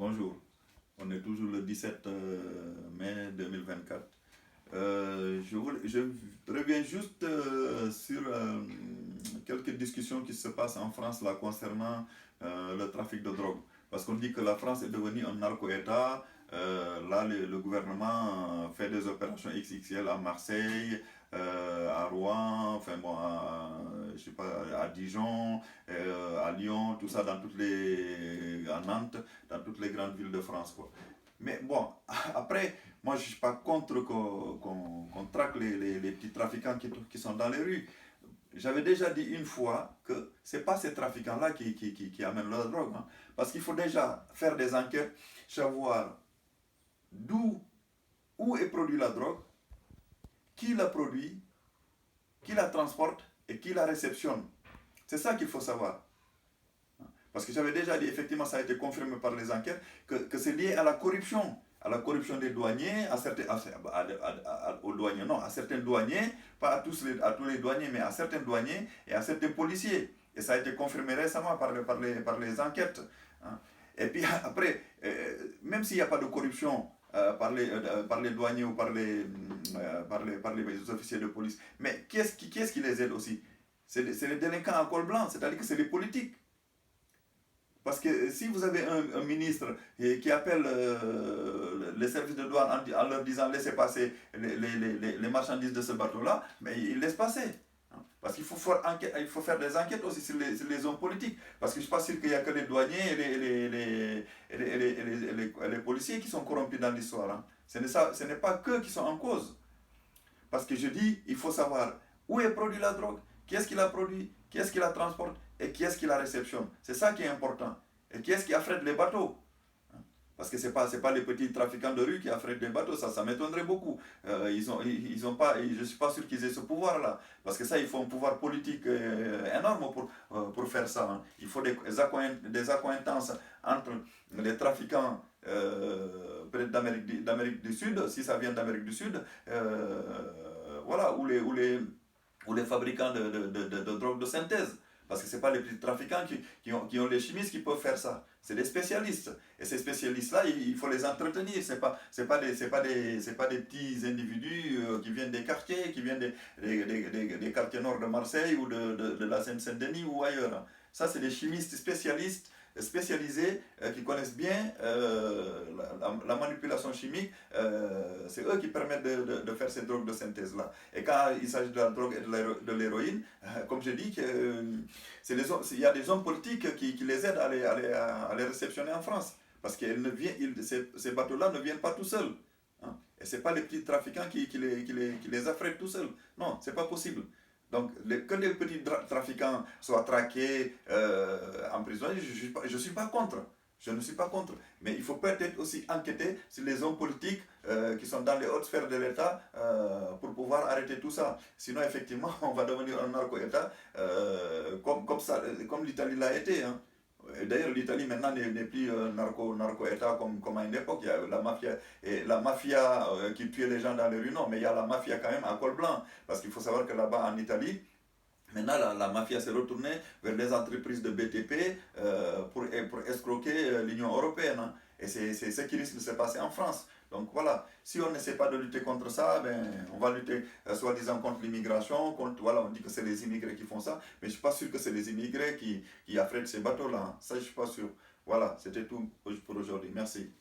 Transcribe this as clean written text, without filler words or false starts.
Bonjour, on est toujours le 17 mai 2024. Je reviens juste sur quelques discussions qui se passent en France là, concernant le trafic de drogue. Parce qu'on dit que la France est devenue un narco-État. Là, le gouvernement fait des opérations XXL à Marseille, à Rouen, enfin bon, je sais pas, à Dijon, à Lyon, tout ça à Nantes, dans toutes les grandes villes de France, quoi. Mais bon, après, moi je ne suis pas contre qu'on traque les petits trafiquants qui sont dans les rues. J'avais déjà dit une fois que ce n'est pas ces trafiquants-là qui amènent la drogue, hein. Parce qu'il faut déjà faire des enquêtes, savoir d'où où est produit la drogue, qui la produit, qui la transporte et qui la réceptionne. C'est ça qu'il faut savoir. Parce que j'avais déjà dit, effectivement, ça a été confirmé par les enquêtes, que c'est lié à la corruption des douaniers, aux douaniers, non, à certains douaniers, pas à tous les douaniers, mais à certains douaniers et à certains policiers. Et ça a été confirmé récemment par les enquêtes, hein. Et puis après, même s'il n'y a pas de corruption par les douaniers ou par les officiers de police, mais qui est-ce qui les aide aussi? C'est les délinquants à col blanc, c'est-à-dire que c'est les politiques. Parce que si vous avez un ministre qui appelle les services de douane en leur disant laissez passer les marchandises de ce bateau-là, mais ils laissent passer. Parce qu'il il faut faire des enquêtes aussi sur les hommes politiques. Parce que je ne suis pas sûr qu'il n'y a que les douaniers et les policiers qui sont corrompus dans l'histoire, hein. Ce n'est pas qu'eux qui sont en cause. Parce que je dis, il faut savoir où est produit la drogue, qui est-ce qui la produit, qui est-ce qui la transporte et qui est-ce qui la réceptionne. C'est ça qui est important. Et qui est-ce qui affrète les bateaux? Parce que ce n'est pas les petits trafiquants de rue qui affrètent les bateaux, ça m'étonnerait beaucoup. Ils ont pas, je ne suis pas sûr qu'ils aient ce pouvoir-là. Parce que ça, il faut un pouvoir politique énorme pour faire ça, hein. Il faut des accointances entre les trafiquants peut-être d'Amérique du Sud, si ça vient d'Amérique du Sud, voilà, ou les fabricants de drogue de synthèse. Parce que ce n'est pas les petits trafiquants qui ont les chimistes qui peuvent faire ça. C'est des spécialistes. Et ces spécialistes-là, il faut les entretenir. Ce n'est pas des petits individus qui viennent des quartiers, qui viennent des quartiers nord de Marseille ou de la Seine-Saint-Denis ou ailleurs. Ça, c'est des chimistes spécialisés qui connaissent bien la manipulation chimique. C'est eux qui permettent de faire ces drogues de synthèse-là. Et quand il s'agit de la drogue et de l'héroïne, comme je dis, il y a des hommes politiques qui les aident à les réceptionner en France. Parce que ces bateaux-là ne viennent pas tout seuls, hein. Et ce n'est pas les petits trafiquants qui les affrètent tout seuls. Non, ce n'est pas possible. Donc, que les petits trafiquants soient traqués, emprisonnés, je ne suis pas contre. Je ne suis pas contre. Mais il faut peut-être aussi enquêter sur les hommes politiques qui sont dans les hautes sphères de l'État pour pouvoir arrêter tout ça. Sinon, effectivement, on va devenir un narco-État comme l'Italie l'a été, hein. D'ailleurs, l'Italie maintenant n'est plus narco-État comme à une époque. Il y a la mafia qui tuait les gens dans les rues, non, mais il y a la mafia quand même à col blanc. Parce qu'il faut savoir que là-bas en Italie, maintenant la mafia s'est retournée vers les entreprises de BTP pour escroquer l'Union européenne, hein. Et c'est ce qui risque de se passer en France. Donc voilà, si on n'essaie pas de lutter contre ça, ben, on va lutter soi-disant contre l'immigration, voilà, on dit que c'est les immigrés qui font ça, mais je ne suis pas sûr que c'est les immigrés qui affrètent ces bateaux-là, hein. Ça, je ne suis pas sûr. Voilà, c'était tout pour aujourd'hui. Merci.